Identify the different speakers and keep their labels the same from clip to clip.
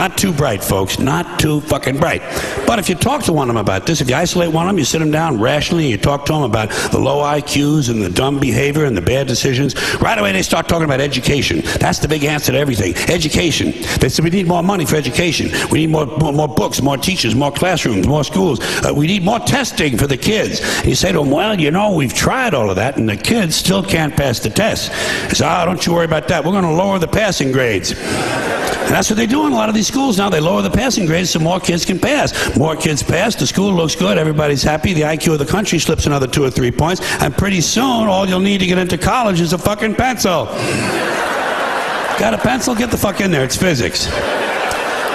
Speaker 1: Not too bright, folks. Not too fucking bright. But if you talk to one of them about this, if you isolate one of them, you sit them down rationally, and you talk to them about the low IQs and the dumb behavior and the bad decisions, right away they start talking about education. That's the big answer to everything. Education. They say we need more money for education. We need more books, more teachers, more classrooms, more schools. We need more testing for the kids. And you say to them, well, you know, we've tried all of that, and the kids still can't pass the test. They say, oh, don't you worry about that. We're going to lower the passing grades. And that's what they do in a lot of these schools now. They lower the passing grades so more kids can pass. More kids pass, the school looks good, everybody's happy, the IQ of the country slips another 2 or 3 points, and pretty soon all you'll need to get into college is a fucking pencil. Got a pencil? Get the fuck in there, it's physics.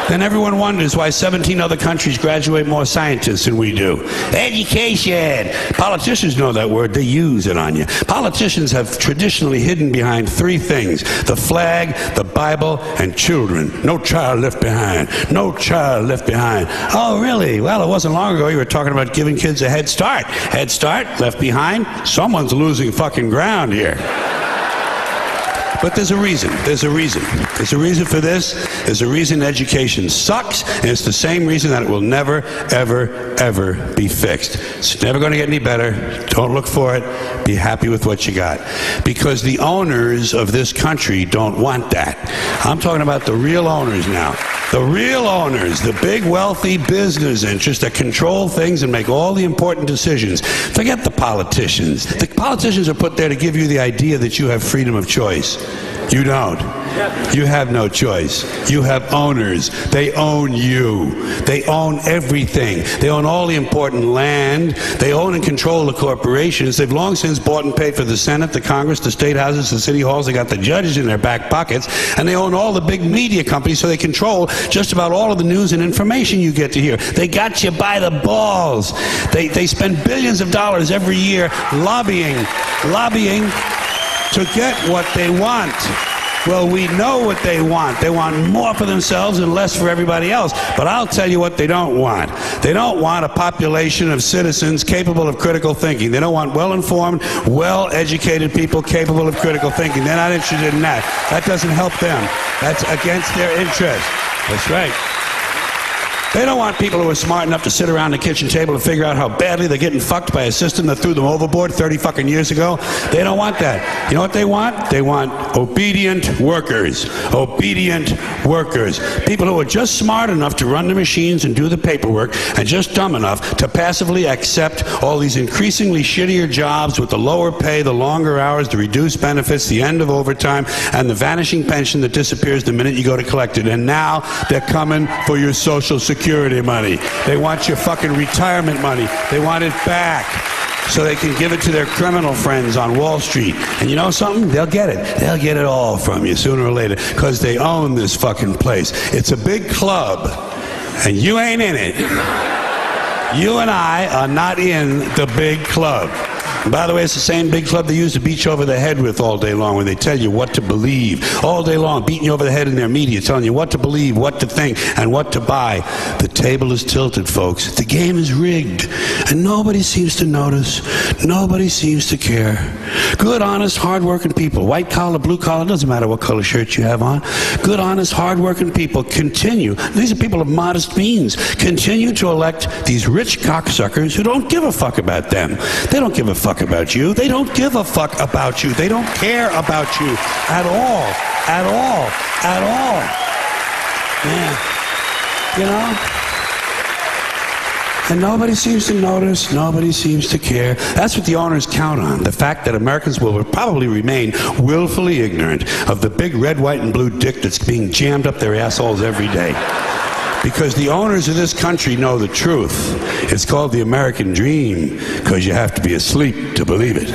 Speaker 1: Then everyone wonders why 17 other countries graduate more scientists than we do. Education! Politicians know that word, they use it on you. Politicians have traditionally hidden behind 3 things: the flag, the Bible, and children. No child left behind. No child left behind. Oh, really? Well, it wasn't long ago you were talking about giving kids a head start. Head start, left behind? Someone's losing fucking ground here. But there's a reason. There's a reason. There's a reason for this. There's a reason education sucks, and it's the same reason that it will never, ever, ever be fixed. It's never going to get any better. Don't look for it. Be happy with what you got. Because the owners of this country don't want that. I'm talking about the real owners now. The real owners, the big wealthy business interests that control things and make all the important decisions. Forget the politicians. The politicians are put there to give you the idea that you have freedom of choice. You don't. You have no choice. You have owners. They own you. They own everything. They own all the important land. They own and control the corporations. They've long since bought and paid for the Senate, the Congress, the state houses, the city halls. They got the judges in their back pockets. And they own all the big media companies, so they control just about all of the news and information you get to hear. They got you by the balls. They spend billions of dollars every year lobbying to get what they want. Well, we know what they want. They want more for themselves and less for everybody else. But I'll tell you what they don't want. They don't want a population of citizens capable of critical thinking. They don't want well-informed, well-educated people capable of critical thinking. They're not interested in that. That doesn't help them. That's against their interest. That's right. They don't want people who are smart enough to sit around the kitchen table and figure out how badly they're getting fucked by a system that threw them overboard 30 fucking years ago. They don't want that. You know what they want? They want obedient workers. Obedient workers. People who are just smart enough to run the machines and do the paperwork, and just dumb enough to passively accept all these increasingly shittier jobs with the lower pay, the longer hours, the reduced benefits, the end of overtime, and the vanishing pension that disappears the minute you go to collect it. And now they're coming for your Social Security money. They want your fucking retirement money. They want it back so they can give it to their criminal friends on Wall Street. And you know something? They'll get it. They'll get it all from you sooner or later, because they own this fucking place. It's a big club, and you ain't in it. You and I are not in the big club. And by the way, it's the same big club they use to beat you over the head with all day long, when they tell you what to believe. All day long, beating you over the head in their media, telling you what to believe, what to think, and what to buy. The table is tilted, folks. The game is rigged. And nobody seems to notice. Nobody seems to care. Good, honest, hard-working people, white collar, blue collar, doesn't matter what color shirt you have on. Good, honest, hard-working people continue. These are people of modest means. Continue to elect these rich cocksuckers who don't give a fuck about them. They don't give a fuck about you. They don't give a fuck about you. They don't care about you at all. At all. At all. Yeah. You know? And nobody seems to notice. Nobody seems to care. That's what the owners count on. The fact that Americans will probably remain willfully ignorant of the big red, white, and blue dick that's being jammed up their assholes every day. Because the owners of this country know the truth. It's called the American dream, because you have to be asleep to believe it.